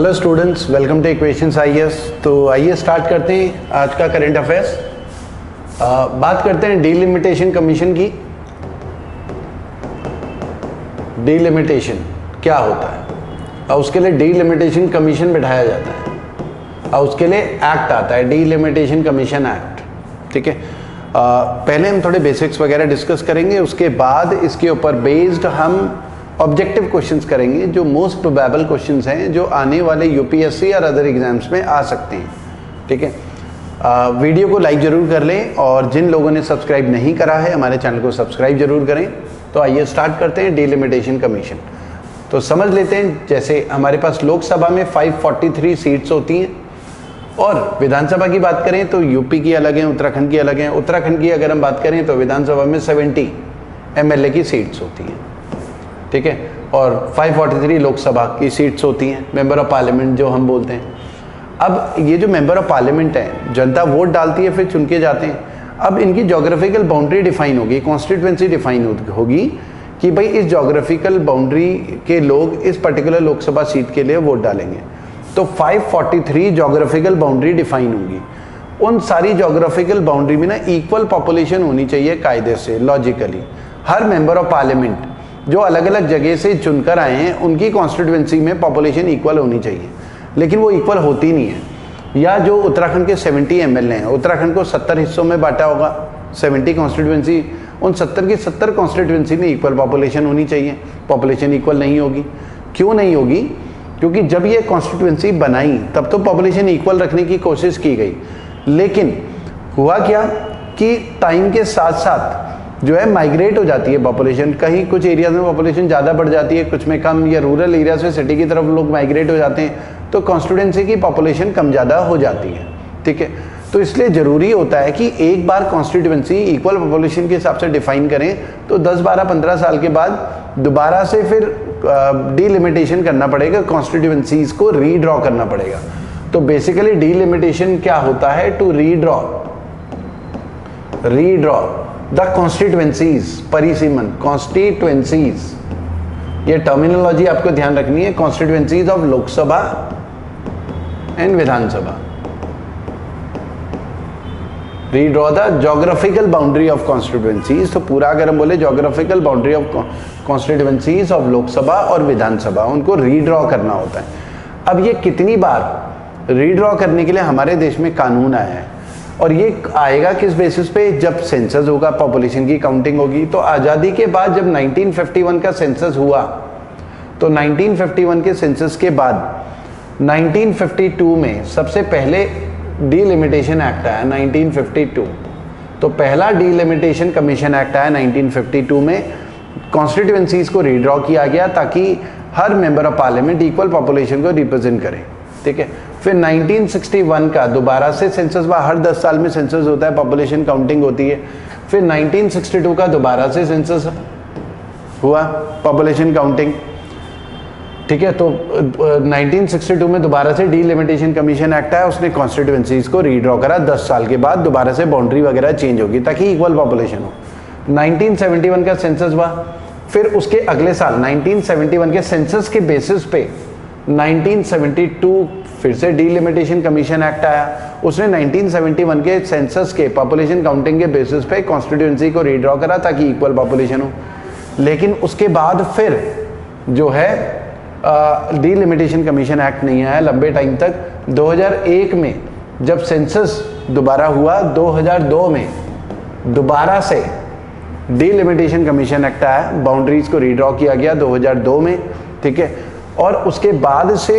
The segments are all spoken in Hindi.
Hello students, welcome two equations IAS. तो आइए स्टार्ट करते हैं आज का करंट अफेयर्स। बात करते हैं डीलिमिटेशन कमीशन की। डीलिमिटेशन क्या होता है और उसके लिए डीलिमिटेशन कमीशन बिठाया जाता है और उसके लिए एक्ट आता है, डीलिमिटेशन कमीशन एक्ट। ठीक है, पहले हम थोड़े बेसिक्स वगैरह डिस्कस करेंगे, उसके बाद इसके ऊपर बेस्ड हम ऑब्जेक्टिव क्वेश्चंस करेंगे जो मोस्ट प्रोबेबल क्वेश्चंस हैं जो आने वाले यूपीएससी और अदर एग्जाम्स में आ सकते हैं। ठीक है, वीडियो को लाइक जरूर कर लें और जिन लोगों ने सब्सक्राइब नहीं करा है हमारे चैनल को सब्सक्राइब जरूर करें। तो आइए स्टार्ट करते हैं डीलिमिटेशन कमीशन। तो समझ लेते हैं, जैसे हमारे पास लोकसभा में 543 सीट्स होती हैं और विधानसभा की बात करें तो यूपी की अलग है, उत्तराखंड की अलग है। उत्तराखंड की अगर हम बात करें तो विधानसभा में 70 एमएलए की सीट्स होती हैं। ठीक है, और 543 लोकसभा की सीट्स होती हैं, मेंबर ऑफ पार्लियामेंट जो हम बोलते हैं। अब ये जो मेंबर ऑफ पार्लियामेंट हैं, जनता वोट डालती है, फिर चुन के जाते हैं। अब इनकी जोग्राफिकल बाउंड्री डिफाइन होगी, कॉन्स्टिट्यूएंसी डिफाइन होगी कि भाई इस जोग्राफिकल बाउंड्री के लोग इस पर्टिकुलर लोकसभा सीट के लिए वोट डालेंगे। तो 543 जोग्राफिकल बाउंड्री डिफाइन होगी। उन सारी जोग्राफिकल बाउंड्री में ना इक्वल पॉपुलेशन होनी चाहिए कायदे से, logically. Her member of parliament जो अलग अलग जगह से चुनकर आए हैं उनकी कॉन्स्टिट्यूएंसी में पॉपुलेशन इक्वल होनी चाहिए, लेकिन वो इक्वल होती नहीं है। या जो उत्तराखंड के 70 एमएलए हैं, उत्तराखंड को 70 हिस्सों में बांटा होगा, 70 कॉन्स्टिट्यूएंसी, उन 70 की 70 कॉन्स्टिट्यूएंसी में इक्वल पॉपुलेशन होनी चाहिए। पॉपुलेशन इक्वल नहीं होगी। क्यों नहीं होगी? क्योंकि जब ये कॉन्स्टिट्यूएंसी बनाई तब तो पॉपुलेशन इक्वल रखने की कोशिश की गई, लेकिन हुआ क्या कि टाइम के साथ साथ जो है माइग्रेट हो जाती है पॉपुलेशन। कहीं कुछ एरियाज में पॉपुलेशन ज़्यादा बढ़ जाती है, कुछ में कम, या रूरल एरिया से सिटी की तरफ लोग माइग्रेट हो जाते हैं, तो कॉन्स्टिट्यूएंसी की पॉपुलेशन कम ज़्यादा हो जाती है। ठीक है, तो इसलिए ज़रूरी होता है कि एक बार कॉन्स्टिट्यूएंसी इक्वल पॉपुलेशन के हिसाब से डिफाइन करें तो 10, 12, 15 साल के बाद दोबारा से फिर डीलिमिटेशन करना पड़ेगा, कॉन्स्टिट्यूएंसीज को रीड्रॉ करना पड़ेगा। तो बेसिकली डीलिमिटेशन क्या होता है? टू रीड्रॉ द कॉन्स्टिट्यूएंसीज, परिसीमन, कॉन्स्टिट्यूएंसीज, ये टर्मिनोलॉजी आपको ध्यान रखनी है। Constituencies of Lok Sabha and Vidhan Sabha. Redraw the geographical boundary of constituencies. तो पूरा अगर हम बोले geographical boundary of constituencies of Lok Sabha और विधानसभा, उनको रीड्रॉ करना होता है। अब ये कितनी बार रीड्रॉ करने के लिए हमारे देश में कानून आया है, और ये आएगा किस बेसिस पे? जब सेंसस होगा, पॉपुलेशन की काउंटिंग होगी। तो आज़ादी के बाद जब 1951 का सेंसस हुआ, तो 1951 के सेंसस के बाद 1952 में सबसे पहले डीलिमिटेशन एक्ट आया, 1952। तो पहला डीलिमिटेशन कमीशन एक्ट आया 1952 में। कॉन्स्टिट्यूएंसीज को रीड्रॉ किया गया ताकि हर member of parliament equal population को रिप्रेजेंट करे। ठीक है, फिर 1961 का दोबारा से सेंसस हुआ। हर 10 साल में सेंसस होता है, पॉपुलेशन काउंटिंग होती है। फिर 1962 का दोबारा से सेंसस हुआ, पॉपुलेशन काउंटिंग। ठीक है, तो 1962 में दोबारा से डीलिमिटेशन कमीशन एक्ट आया, उसने कॉन्स्टिट्यूएंसीज को रीड्रॉ करा। 10 साल के बाद दोबारा से बाउंड्री वगैरह चेंज होगी ताकि इक्वल पॉपुलेशन हो। 1971 का सेंसस हुआ, फिर उसके अगले साल 1971 के सेंसस के बेसिस पे 1972 फिर से डीलिमिटेशन कमीशन एक्ट आया। उसने 1971 के सेंसस के पॉपुलेशन काउंटिंग के बेसिस पे कॉन्स्टिट्यूएंसी को रीड्रॉ करा ताकि इक्वल पॉपुलेशन हो। लेकिन उसके बाद फिर जो है डीलिमिटेशन कमीशन एक्ट नहीं आया लंबे टाइम तक। 2001 में जब सेंसस दोबारा हुआ, 2002 में दोबारा से डीलिमिटेशन कमीशन एक्ट आया, बाउंड्रीज को रीड्रॉ किया गया 2002 में। ठीक है, और उसके बाद से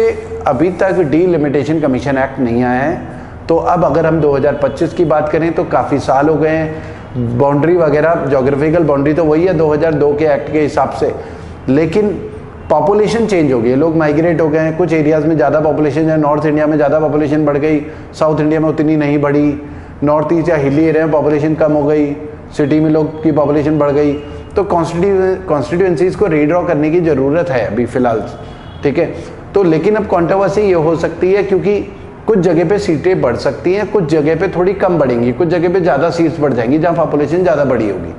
अभी तक डीलिमिटेशन कमीशन एक्ट नहीं आया है। तो अब अगर हम 2025 की बात करें तो काफ़ी साल हो गए हैं। बाउंड्री वगैरह, जोग्राफिकल बाउंड्री तो वही है 2002 के एक्ट के हिसाब से, लेकिन पॉपुलेशन चेंज हो गई, लोग माइग्रेट हो गए हैं। कुछ एरियाज़ में ज़्यादा पॉपुलेशन है, नॉर्थ इंडिया में ज़्यादा पॉपुलेशन बढ़ गई, साउथ इंडिया में उतनी नहीं बढ़ी। नॉर्थ ईस्ट या हिली एरिया में पॉपुलेशन कम हो गई, सिटी में लोग की पॉपुलेशन बढ़ गई। तो कॉन्स्टिट्यूएंसीज को रीड्रॉ करने की ज़रूरत है अभी फ़िलहाल। ठीक है, तो लेकिन अब कंट्रोवर्सी ये हो सकती है क्योंकि कुछ जगह पे सीटें बढ़ सकती हैं, कुछ जगह पे थोड़ी कम बढ़ेंगी, कुछ जगह पे ज़्यादा सीट्स बढ़ जाएंगी जहाँ पॉपुलेशन ज़्यादा बड़ी होगी।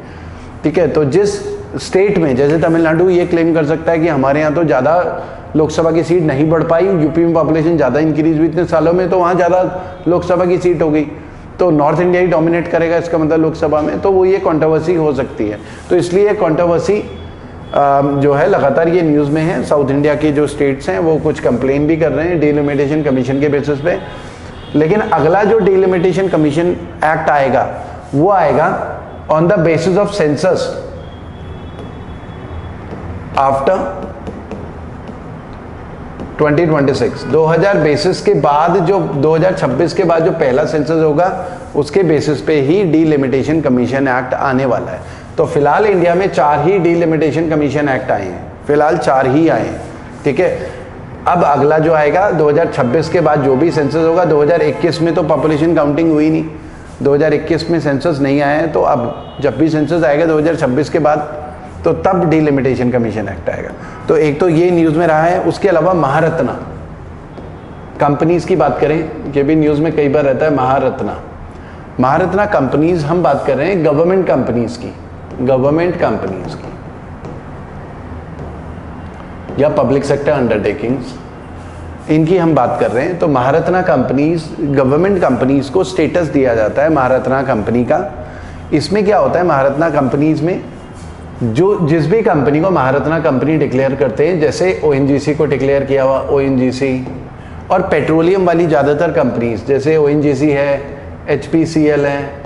ठीक है, तो जिस स्टेट में, जैसे तमिलनाडु ये क्लेम कर सकता है कि हमारे यहाँ तो ज़्यादा लोकसभा की सीट नहीं बढ़ पाई, यूपी में पॉपुलेशन ज़्यादा इंक्रीज हुई इतने सालों में, तो वहाँ ज़्यादा लोकसभा की सीट हो गई, तो नॉर्थ इंडिया ही डोमिनेट करेगा इसका मतलब लोकसभा में, तो वो ये कंट्रोवर्सी हो सकती है। तो इसलिए कंट्रोवर्सी जो है लगातार ये न्यूज़ में है। साउथ इंडिया के जो स्टेट्स हैं वो कुछ कंप्लेन भी कर रहे हैं डिलिमिटेशन कमीशन के बेसिस पे, लेकिन अगला जो डिलिमिटेशन कमीशन एक्ट आएगा वो आएगा on the basis of census after 2026, 2000 basis के बाद, जो 2026 के बाद जो पहला सेंसस होगा उसके बेसिस पे ही डिलिमिटेशन कमीशन एक्ट आने वाला है। तो फिलहाल इंडिया में 4 ही डिलिमिटेशन कमीशन एक्ट आए हैं, फिलहाल 4 ही आए हैं, ठीक है। अब अगला जो आएगा 2026 के बाद जो भी सेंसस होगा, 2021 में तो पॉपुलेशन काउंटिंग हुई नहीं, 2021 में सेंसस नहीं आया है, तो अब जब भी सेंसस आएगा 2026 के बाद तो तब डिलिमिटेशन कमीशन एक्ट आएगा। तो एक तो ये न्यूज़ में रहा है। उसके अलावा महारत्ना कंपनीज की बात करें, ये भी न्यूज़ में कई बार रहता है महारत्ना कंपनीज, हम बात कर रहे हैं गवर्नमेंट कंपनीज की या पब्लिक सेक्टर अंडरटेकिंग्स, इनकी हम बात कर रहे हैं। तो महारत्ना कंपनीज, गवर्नमेंट कंपनीज को स्टेटस दिया जाता है महारत्ना कंपनी का। इसमें क्या होता है, महारत्ना कंपनीज में जो जिस भी कंपनी को महारत्ना कंपनी डिक्लेयर करते हैं, जैसे ओएनजीसी को डिक्लेयर किया हुआ ओएनजीसी, और पेट्रोलियम वाली ज़्यादातर कंपनीज जैसे ओएनजीसी है, एचपीसीएल है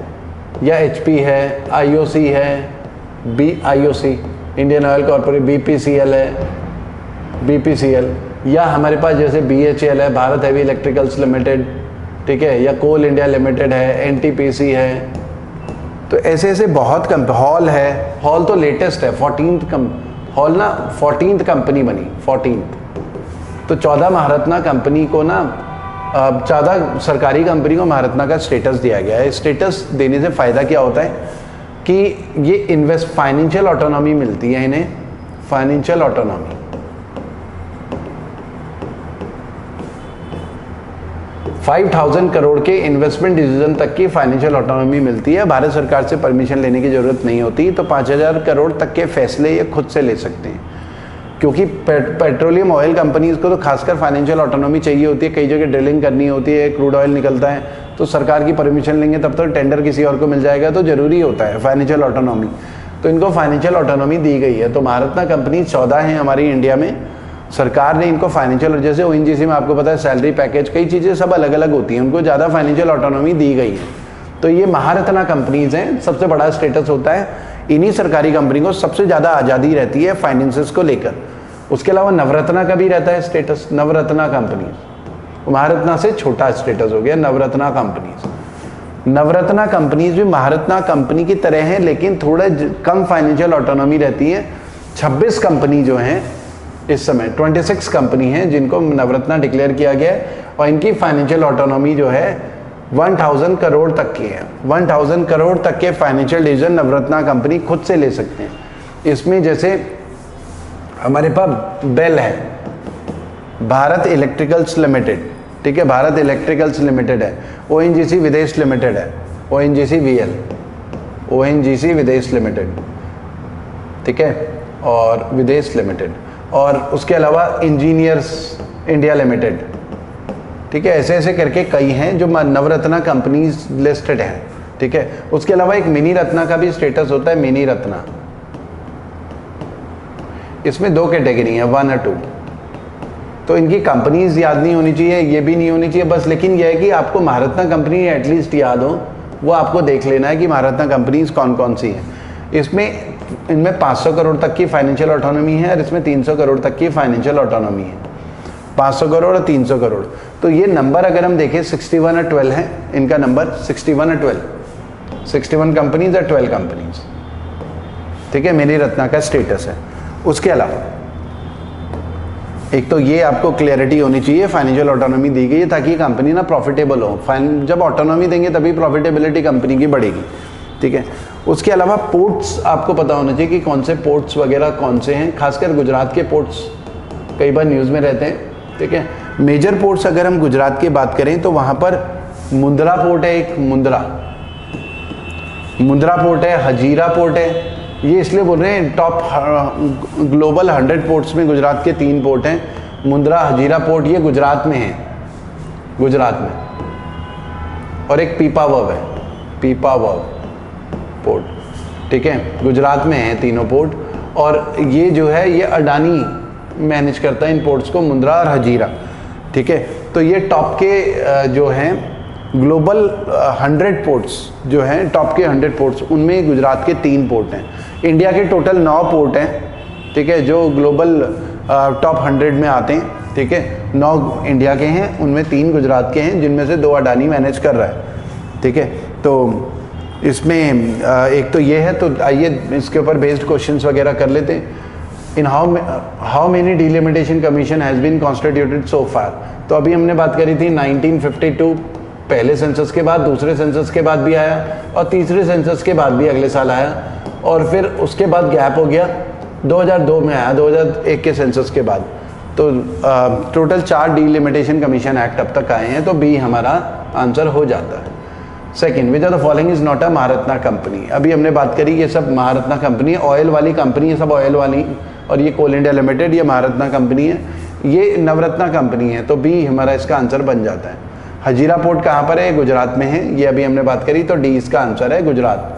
या एचपी है, आईओसी है, IOC Indian oil corporation, BPCL है, बीपीसीएल, या हमारे पास जैसे बीएचएल है, भारत हैवी इलेक्ट्रिकल्स लिमिटेड, ठीक है, या कोल इंडिया लिमिटेड है, एनटीपीसी है। तो ऐसे ऐसे बहुत हॉल है, हॉल तो लेटेस्ट है, 14th कंपनी बनी, 14th। तो 14 महारत्ना कंपनी को ना, 14 सरकारी कंपनी को महारत्ना का स्टेटस दिया गया है। स्टेटस देने से फ़ायदा क्या होता है कि ये फाइनेंशियल ऑटोनॉमी मिलती है इन्हें, फाइनेंशियल ऑटोनॉमी। 5000 करोड़ के इन्वेस्टमेंट डिसीजन तक की फाइनेंशियल ऑटोनॉमी मिलती है। भारत सरकार से परमिशन लेने की जरूरत नहीं होती। तो 5000 करोड़ तक के फैसले ये खुद से ले सकते हैं, क्योंकि पेट्रोलियम ऑयल कंपनीज को तो खासकर फाइनेंशियल ऑटोनॉमी चाहिए होती है। कई जगह ड्रिलिंग करनी होती है, क्रूड ऑयल निकलता है, तो सरकार की परमिशन लेंगे तब तो टेंडर किसी और को मिल जाएगा, तो जरूरी होता है फाइनेंशियल ऑटोनॉमी। तो इनको फाइनेंशियल ऑटोनॉमी दी गई है। तो महारत्ना कंपनी 14 हैं हमारी इंडिया में, सरकार ने इनको फाइनेंशियल, जैसे ओएनजीसी में आपको पता है सैलरी पैकेज, कई चीज़ें सब अलग अलग होती हैं, उनको ज़्यादा फाइनेंशियल ऑटोनॉमी दी गई है। तो ये महारत्ना कंपनीज हैं, सबसे बड़ा स्टेटस होता है। इन्हीं सरकारी कंपनी को सबसे ज़्यादा आज़ादी रहती है फाइनेंसेस को लेकर। उसके अलावा नवरत्ना का भी रहता है स्टेटस, नवरत्ना कंपनीज, महारत्ना से छोटा स्टेटस हो गया नवरत्ना कंपनीज। नवरत्ना कंपनीज भी महारत्ना कंपनी की तरह हैं, लेकिन थोड़ा कम फाइनेंशियल ऑटोनॉमी रहती है। 26 कंपनी जो हैं इस समय, 26 कंपनी हैं जिनको नवरत्ना डिक्लेयर किया गया है, और इनकी फाइनेंशियल ऑटोनॉमी जो है 1000 करोड़ तक की है। 1000 करोड़ तक के फाइनेंशियल डिसीजन नवरत्ना कंपनी खुद से ले सकते हैं। इसमें जैसे हमारे पास बेल है, भारत इलेक्ट्रिकल्स लिमिटेड, ठीक है, भारत इलेक्ट्रिकल्स लिमिटेड है, ओएनजीसी विदेश लिमिटेड है, ओएनजीसी वीएल, ओएनजीसी विदेश लिमिटेड, ठीक है, और विदेश लिमिटेड, और उसके अलावा इंजीनियर्स इंडिया लिमिटेड, ठीक है। ऐसे ऐसे करके कई हैं जो नवरत्ना कंपनीज लिस्टेड हैं, ठीक है। उसके अलावा एक मिनी रत्ना का भी स्टेटस होता है, मिनी रत्ना। इसमें 2 कैटेगरी है, 1 और 2। तो इनकी कंपनीज याद नहीं होनी चाहिए, ये भी नहीं होनी चाहिए बस, लेकिन यह है कि आपको महारत्ना कंपनी एटलीस्ट याद हो, वो आपको देख लेना है कि महारत्ना कंपनीज कौन कौन सी हैं। इनमें 500 करोड़ तक की फाइनेंशियल ऑटोनॉमी है, और इसमें 300 करोड़ तक की फाइनेंशियल ऑटोनॉमी है। 500 करोड़ और 300 करोड़। तो ये नंबर अगर हम देखें 61 और 12 है इनका नंबर, 61 और 12, 61 कंपनीज और 12 कंपनीज, ठीक है, मिनी रत्ना का स्टेटस है। उसके अलावा एक तो ये आपको क्लियरिटी होनी चाहिए, फाइनेंशियल ऑटोनॉमी दी गई है ताकि कंपनी ना प्रॉफिटेबल हो। जब ऑटोनॉमी देंगे तभी प्रॉफिटेबिलिटी कंपनी की बढ़ेगी, ठीक है। उसके अलावा पोर्ट्स आपको पता होना चाहिए कि कौन से पोर्ट्स वगैरह कौन से हैं, खासकर गुजरात के पोर्ट्स कई बार न्यूज़ में रहते हैं, ठीक है। मेजर पोर्ट्स अगर हम गुजरात की बात करें तो वहाँ पर मुंद्रा पोर्ट है, एक मुंद्रा पोर्ट है, हजीरा पोर्ट है, ये इसलिए बोल रहे हैं टॉप ग्लोबल 100 पोर्ट्स में गुजरात के 3 पोर्ट हैं, मुंद्रा हजीरा पोर्ट ये गुजरात में है, गुजरात में, और एक पीपावाव है, पीपावाव पोर्ट, ठीक है, गुजरात में है तीनों पोर्ट। और ये जो है ये अडानी मैनेज करता है इन पोर्ट्स को, मुंद्रा और हजीरा, ठीक है। तो ये टॉप के जो हैं ग्लोबल 100 पोर्ट्स जो हैं, टॉप के 100 पोर्ट्स, उनमें गुजरात के 3 पोर्ट हैं। इंडिया के टोटल 9 पोर्ट हैं, ठीक है, जो ग्लोबल टॉप 100 में आते हैं, ठीक है। 9 इंडिया के हैं, उनमें 3 गुजरात के हैं, जिनमें से 2 अडानी मैनेज कर रहा है, ठीक है। तो इसमें एक तो ये है, तो आइए इसके ऊपर बेस्ड क्वेश्चंस वगैरह कर लेते हैं। In how many delimitation commission has been constituted so far. तो अभी हमने बात करी थी 1952 पहले सेंसस के बाद, दूसरे सेंसस के बाद भी आया, और तीसरे सेंसस के बाद भी अगले साल आया, और फिर उसके बाद गैप हो गया, 2002 में आया, 2001 के सेंसस के बाद। तो टोटल 4 डिलिमिटेशन कमीशन एक्ट अब तक आए हैं, तो बी हमारा आंसर हो जाता है। Second, which of the following is not a Maharatna company. अभी हमने बात करी ये सब महारत्ना कंपनी है, ऑयल वाली कंपनी है, सब ऑयल वाली, और ये कोल इंडिया लिमिटेड ये महारत्ना कंपनी है, ये नवरत्ना कंपनी है, तो बी हमारा इसका आंसर बन जाता है। हजीरा पोर्ट कहाँ पर है, गुजरात में है, ये अभी हमने बात करी, तो डी इसका आंसर है, गुजरात।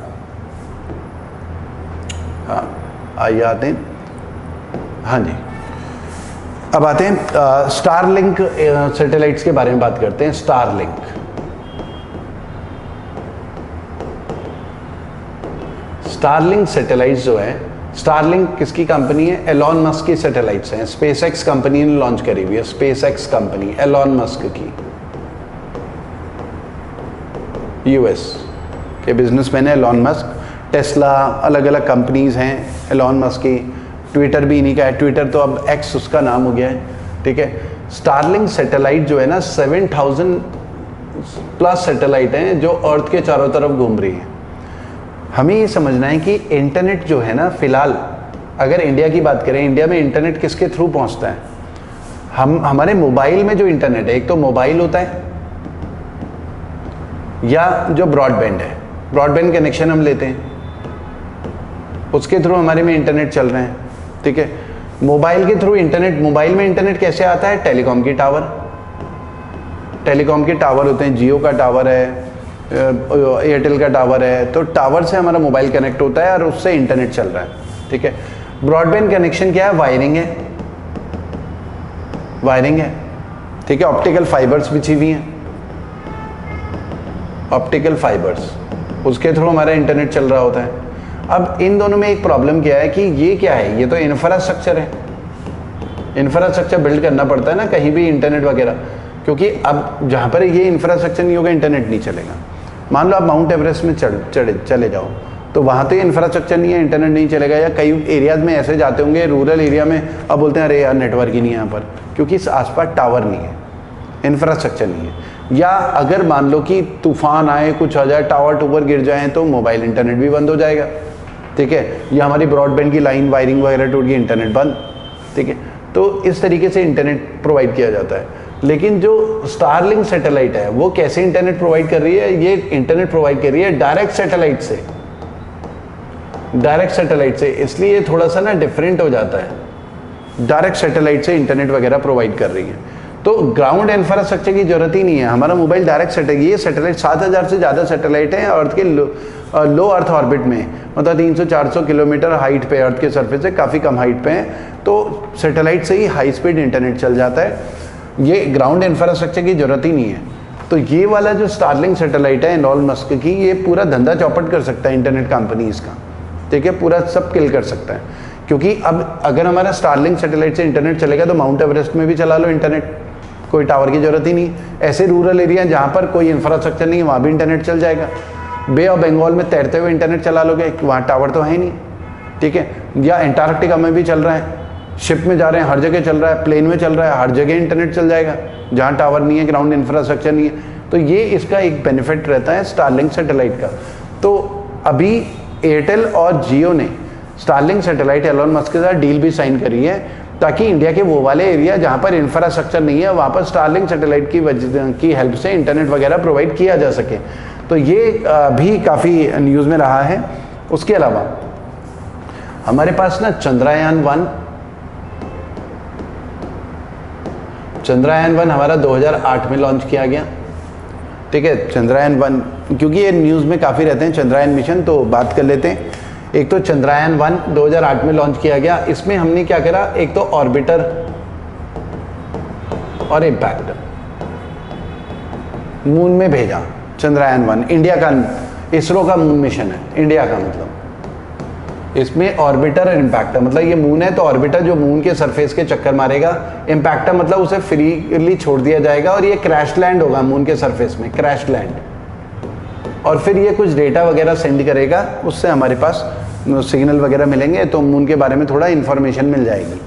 हाँ, आइए आते हैं, हाँ जी, अब आते हैं स्टारलिंक सैटेलाइट्स के बारे में बात करते हैं। स्टारलिंक, स्टारलिंक सैटेलाइट्स जो है, स्टारलिंक किसकी कंपनी है, एलॉन मस्क की सैटेलाइट्स हैं, स्पेसएक्स कंपनी ने लॉन्च करी हुई है, स्पेसएक्स कंपनी एलॉन मस्क की, यूएस के बिजनेसमैन है एलॉन मस्क। टेस्ला, अलग अलग कंपनीज हैं एलॉन मस्क की, ट्विटर भी इन्हीं का है, ट्विटर तो अब एक्स उसका नाम हो गया है, ठीक है। स्टारलिंक सैटेलाइट जो है ना 7000 प्लस सैटेलाइट हैं जो अर्थ के चारों तरफ घूम रही है। हमें ये समझना है कि इंटरनेट जो है ना, फिलहाल अगर इंडिया की बात करें, इंडिया में इंटरनेट किसके थ्रू पहुंचता है, हमारे मोबाइल में जो इंटरनेट है, एक तो मोबाइल होता है या जो ब्रॉडबैंड है, ब्रॉडबैंड कनेक्शन हम लेते हैं, उसके थ्रू हमारे में इंटरनेट चल रहे हैं, ठीक है। मोबाइल के थ्रू इंटरनेट, मोबाइल में इंटरनेट कैसे आता है, टेलीकॉम की टावर, टेलीकॉम के टावर होते हैं, जियो का टावर है, एयरटेल का टावर है, तो टावर से हमारा मोबाइल कनेक्ट होता है और उससे इंटरनेट चल रहा है, ठीक है। ब्रॉडबैंड कनेक्शन क्या है, वायरिंग है, वायरिंग है, ठीक है, ऑप्टिकल फाइबर्स बिछी हुई हैं, ऑप्टिकल फाइबर्स, उसके थ्रू हमारा इंटरनेट चल रहा होता है। अब इन दोनों में एक प्रॉब्लम क्या है कि ये क्या है, ये तो इंफ्रास्ट्रक्चर है, इंफ्रास्ट्रक्चर बिल्ड करना पड़ता है ना कहीं भी इंटरनेट वगैरह, क्योंकि अब जहाँ पर ये इंफ्रास्ट्रक्चर नहीं होगा इंटरनेट नहीं चलेगा। मान लो आप माउंट एवरेस्ट में चले जाओ, तो वहाँ तो ये इंफ्रास्ट्रक्चर नहीं है, इंटरनेट नहीं चलेगा, या कई एरियाज में ऐसे जाते होंगे रूरल एरिया में, अब बोलते हैं अरे यार नेटवर्क ही नहीं है यहाँ पर, क्योंकि इस आसपास टावर नहीं है, इंफ्रास्ट्रक्चर नहीं है। या अगर मान लो कि तूफान आए, कुछ आ जाए, टावर टूवर गिर जाए, तो मोबाइल इंटरनेट भी बंद हो जाएगा, ठीक है। या हमारी ब्रॉडबैंड की लाइन वायरिंग वगैरह टूट गई, इंटरनेट बंद, ठीक है। तो इस तरीके से इंटरनेट प्रोवाइड किया जाता है। लेकिन जो स्टारलिंक सैटेलाइट है वो कैसे इंटरनेट प्रोवाइड कर रही है, ये इंटरनेट प्रोवाइड कर रही है डायरेक्ट सैटेलाइट से, डायरेक्ट सैटेलाइट से, इसलिए ये थोड़ा सा ना डिफरेंट हो जाता है। डायरेक्ट सैटेलाइट से इंटरनेट वगैरह प्रोवाइड कर रही है, तो ग्राउंड इंफ्रास्ट्रक्चर की जरूरत ही नहीं है, हमारा मोबाइल डायरेक्ट सैटेलाइट, ये सैटेलाइट 7000 से ज़्यादा सैटेलाइट हैं अर्थ के लो अर्थ ऑर्बिट में, मतलब 300-400 किलोमीटर हाइट पे अर्थ के सरफेस से काफ़ी कम हाइट पे हैं, तो सैटेलाइट से ही हाई स्पीड इंटरनेट चल जाता है, ये ग्राउंड इंफ्रास्ट्रक्चर की जरूरत ही नहीं है। तो ये वाला जो स्टारलिंक सैटेलाइट है एलॉन मस्क की, ये पूरा धंधा चौपट कर सकता है इंटरनेट कंपनीज का, ठीक है, पूरा सब किल कर सकता है। क्योंकि अब अगर हमारा स्टारलिंक सैटेलाइट से इंटरनेट चलेगा तो माउंट एवरेस्ट में भी चला लो इंटरनेट, कोई टावर की जरूरत ही नहीं। ऐसे रूरल एरिया जहाँ पर कोई इंफ्रास्ट्रक्चर नहीं है वहाँ भी इंटरनेट चल जाएगा। बे ऑफ बंगाल में तैरते हुए इंटरनेट चला लोगे, वहाँ टावर तो है नहीं, ठीक है। या अंटार्कटिका में भी चल रहा है, शिप में जा रहे हैं हर जगह चल रहा है, प्लेन में चल रहा है, हर जगह इंटरनेट चल जाएगा जहाँ टावर नहीं है, ग्राउंड इंफ्रास्ट्रक्चर नहीं है। तो ये इसका एक बेनिफिट रहता है स्टारलिंक सैटेलाइट का। तो अभी एयरटेल और जियो ने स्टारलिंक सैटेलाइट एलॉन मस्क के साथ डील भी साइन करी है, ताकि इंडिया के वो वाले एरिया जहाँ पर इंफ्रास्ट्रक्चर नहीं है वहाँ पर स्टारलिंक सैटेलाइट की हेल्प से इंटरनेट वगैरह प्रोवाइड किया जा सके। तो ये भी काफ़ी न्यूज़ में रहा है। उसके अलावा हमारे पास ना चंद्रयान 1 हमारा 2008 में लॉन्च किया गया। ठीक है, चंद्रयान 1, क्योंकि ये न्यूज़ में काफ़ी रहते हैं चंद्रयान मिशन, तो बात कर लेते हैं। एक तो चंद्रयान 1 2008 में लॉन्च किया गया। इसमें हमने क्या करा, एक तो ऑर्बिटर और इम्पैक्टर मून में भेजा। चंद्रयान 1 इंडिया का, इसरो का मून मिशन है, इंडिया का मतलब। इसमें ऑर्बिटर और इम्पैक्टर, मतलब ये मून है तो ऑर्बिटर जो मून के सरफेस के चक्कर मारेगा, इम्पैक्टर मतलब उसे फ्रीली छोड़ दिया जाएगा और ये क्रैश लैंड होगा मून के सरफेस में, क्रैश लैंड। और फिर ये कुछ डेटा वगैरह सेंड करेगा, उससे हमारे पास सिग्नल वगैरह मिलेंगे, तो मून के बारे में थोड़ा इन्फॉर्मेशन मिल जाएगी।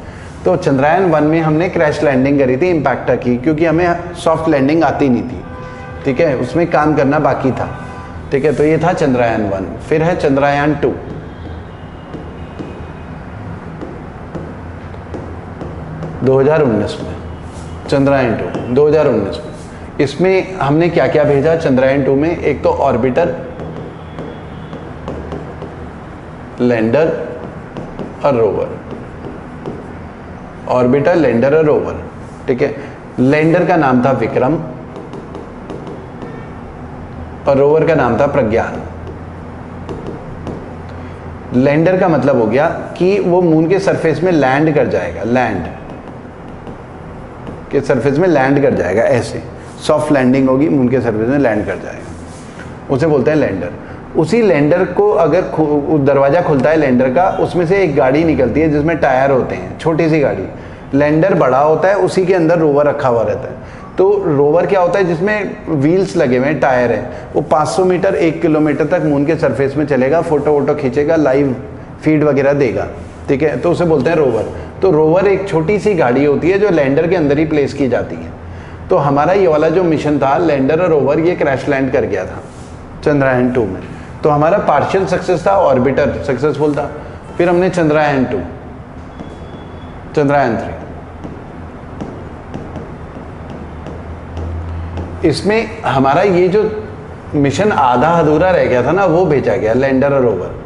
तो चंद्रयान 1 में हमने क्रैश लैंडिंग करी थी इम्पैक्टर की, क्योंकि हमें सॉफ्ट लैंडिंग आती नहीं थी। ठीक है, उसमें काम करना बाकी था। ठीक है, तो ये था चंद्रयान 1। फिर है चंद्रयान 2। चंद्रयान 2 2019 में। इसमें हमने क्या क्या भेजा चंद्रयान 2 में, एक तो ऑर्बिटर, लैंडर और रोवर। ऑर्बिटर, लैंडर और रोवर। ठीक है, लैंडर का नाम था विक्रम और रोवर का नाम था प्रज्ञान। लैंडर का मतलब हो गया कि वो मून के सरफेस में लैंड कर जाएगा, लैंड के सरफेस में लैंड कर जाएगा, ऐसे सॉफ्ट लैंडिंग होगी, मून के सरफेस में लैंड कर जाएगा, उसे बोलते हैं लैंडर। उसी लैंडर को अगर दरवाजा खुलता है लैंडर का, उसमें से एक गाड़ी निकलती है जिसमें टायर होते हैं, छोटी सी गाड़ी। लैंडर बड़ा होता है, उसी के अंदर रोवर रखा हुआ रहता है। तो रोवर क्या होता है, जिसमें व्हील्स लगे हुए हैं, टायर है, वो 500 मीटर 1 किलोमीटर तक मून के सरफेस में चलेगा, फोटो वोटो खींचेगा, लाइव फीड वगैरह देगा। ठीक है, तो उसे बोलते हैं रोवर। तो रोवर एक छोटी सी गाड़ी होती है जो लैंडर के अंदर ही प्लेस की जाती है। तो हमारा ये वाला जो मिशन था, लैंडर और रोवर, ये क्रैश लैंड कर गया था चंद्रयान 2 में। तो हमारा पार्शियल सक्सेस था, ऑर्बिटर सक्सेसफुल था। फिर हमने चंद्रयान 2, चंद्रयान 3, इसमें हमारा ये जो मिशन आधा अधूरा रह गया था ना, वो भेजा गया, लैंडर और रोवर,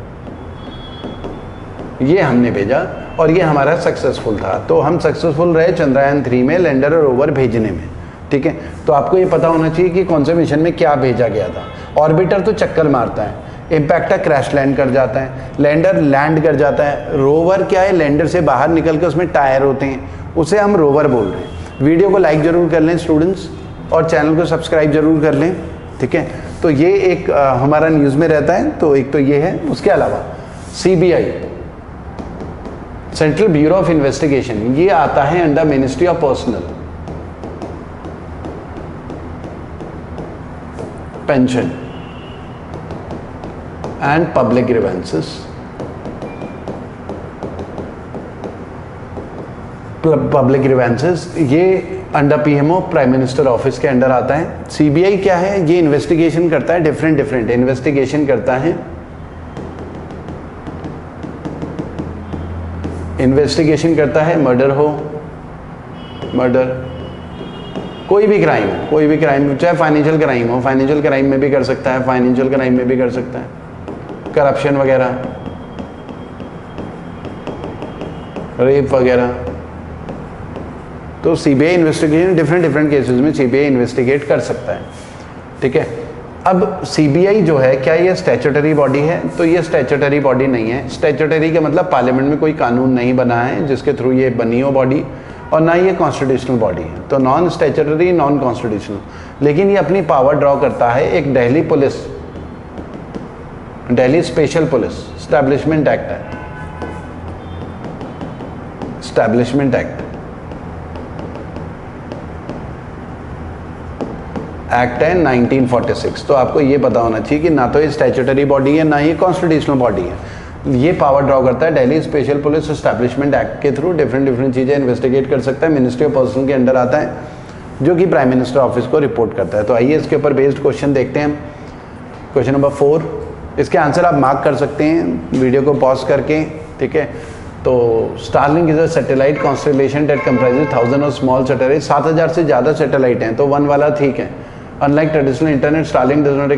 ये हमने भेजा और ये हमारा सक्सेसफुल था। तो हम सक्सेसफुल रहे चंद्रयान 3 में लैंडर और रोवर भेजने में। ठीक है, तो आपको ये पता होना चाहिए कि कौन से मिशन में क्या भेजा गया था। ऑर्बिटर तो चक्कर मारता है, इम्पैक्टर क्रैश लैंड कर जाता है, लैंडर लैंड कर जाता है, रोवर क्या है, लैंडर से बाहर निकल के उसमें टायर होते हैं, उसे हम रोवर बोल रहे हैं। वीडियो को लाइक जरूर कर लें स्टूडेंट्स, और चैनल को सब्सक्राइब जरूर कर लें। ठीक है, तो ये एक हमारा न्यूज़ में रहता है, तो एक तो ये है। उसके अलावा CBI, central bureau of investigation, ये आता है under ministry of personnel, pension and public grievances. Public grievances ये under PMO, prime minister office के अंडर आता है। CBI क्या है, ये इन्वेस्टिगेशन करता है, डिफरेंट इन्वेस्टिगेशन करता है। इन्वेस्टिगेशन करता है, मर्डर हो, मर्डर, कोई भी क्राइम हो, कोई भी क्राइम, चाहे फाइनेंशियल क्राइम हो, फाइनेंशियल क्राइम में भी कर सकता है, फाइनेंशियल क्राइम में भी कर सकता है, करप्शन वगैरह, रेप वगैरह। तो CBI इन्वेस्टिगेशन डिफरेंट केसेस में CBI इन्वेस्टिगेट कर सकता है। ठीक है, अब CBI जो है, क्या ये स्टैट्यूटरी बॉडी है? तो ये स्टैट्यूटरी बॉडी नहीं है। स्टैट्यूटरी का मतलब पार्लियामेंट में कोई कानून नहीं बना है जिसके थ्रू ये बनी हो बॉडी, और ना ये कॉन्स्टिट्यूशनल बॉडी है। तो नॉन स्टैट्यूटरी, नॉन कॉन्स्टिट्यूशनल, लेकिन ये अपनी पावर ड्रॉ करता है। एक Delhi police, Delhi special police establishment act है, एस्टैब्लिशमेंट एक्ट है 1946। तो आपको ये पता होना चाहिए कि ना तो ये स्टैट्यूटरी बॉडी है, ना ये कॉन्स्टिट्यूशनल बॉडी है। ये पावर ड्रॉ करता है Delhi special police establishment act के थ्रू, डिफरेंट चीज़ें इन्वेस्टिगेट कर सकता है। मिनिस्ट्री ऑफ पर्सनल के अंडर आता है, जो कि प्राइम मिनिस्टर ऑफिस को रिपोर्ट करता है। तो आइए इसके ऊपर बेस्ड क्वेश्चन देखते हैं। क्वेश्चन नंबर 4, इसके आंसर आप मार्क कर सकते हैं वीडियो को पॉज करके। ठीक है, तो Starlink is a satellite constellation that comprises 1000 of small satellite. 7000 से ज़्यादा सैटेलाइट हैं, तो 1 वाला ठीक है। Unlike traditional internet Starlink does not,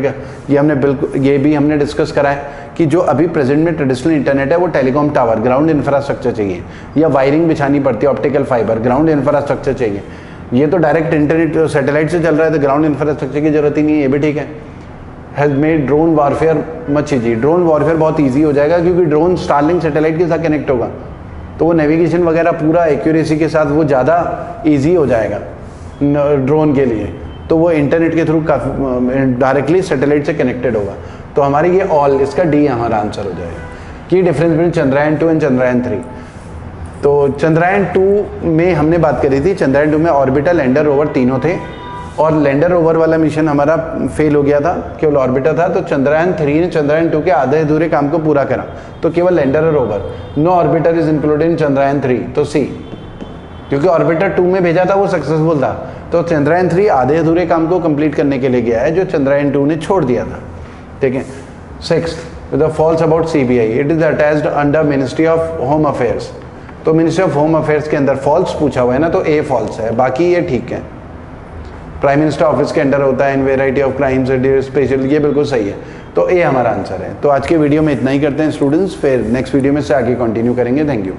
ये हमने बिल्कुल, ये भी हमने डिस्कस करा है कि जो अभी प्रेजेंट में ट्रेडिशनल इंटरनेट है वो टेलीकॉम टावर, ग्राउंड इंफ्रास्ट्रक्चर चाहिए, या वायरिंग बिछानी पड़ती है, ऑप्टिकल फाइबर, ग्राउंड इंफ्रास्ट्रक्चर चाहिए। ये तो डायरेक्ट इंटरनेट सैटेलाइट से चल रहा है तो ग्राउंड इंफ्रास्ट्रक्चर की जरूरत ही नहीं है, ये भी ठीक है। Has made drone warfare much easy, drone warfare बहुत ईजी हो जाएगा क्योंकि ड्रोन स्टारलिंक सैटेलाइट के साथ कनेक्ट होगा तो वो नेविगेशन वगैरह पूरा एक्यूरेसी के साथ वो ज़्यादा ईजी हो जाएगा ड्रोन के लिए, तो वो इंटरनेट के थ्रू काफ़ी डायरेक्टली सैटेलाइट से कनेक्टेड होगा। तो हमारी ये ऑल, इसका डी हमारा आंसर हो जाएगा। की difference between Chandrayaan 2 and Chandrayaan 3, तो चंद्रयान 2 में हमने बात करी थी, चंद्रयान 2 में ऑर्बिटर, लैंडर, रोवर तीनों थे और लैंडर रोवर वाला मिशन हमारा फेल हो गया था, केवल ऑर्बिटर था। तो चंद्रयान 3 ने चंद्रयान 2 के आधे अधूरे काम को पूरा करा, तो केवल लैंडर और rover. No orbiter is included in Chandrayaan 3, तो सी, क्योंकि ऑर्बिटर 2 में भेजा था वो सक्सेसफुल था, तो चंद्रयान 3 आधे अधूरे काम को कंप्लीट करने के लिए गया है जो चंद्रयान 2 ने छोड़ दिया था। ठीक है। 6th the falls about CBI, it is attached under ministry of home affairs, तो मिनिस्ट्री ऑफ होम अफेयर्स के अंदर फॉल्स पूछा हुआ है ना, तो ए फॉल्स है, बाकी ये ठीक है। प्राइम मिनिस्टर ऑफिस के अंडर होता है इन वेराइटी ऑफ क्राइम्स स्पेशल, ये बिल्कुल सही है, तो ए हमारा आंसर है। तो आज के वीडियो में इतना ही करते हैं स्टूडेंट्स, फिर नेक्स्ट वीडियो में से आगे कंटिन्यू करेंगे। Thank you.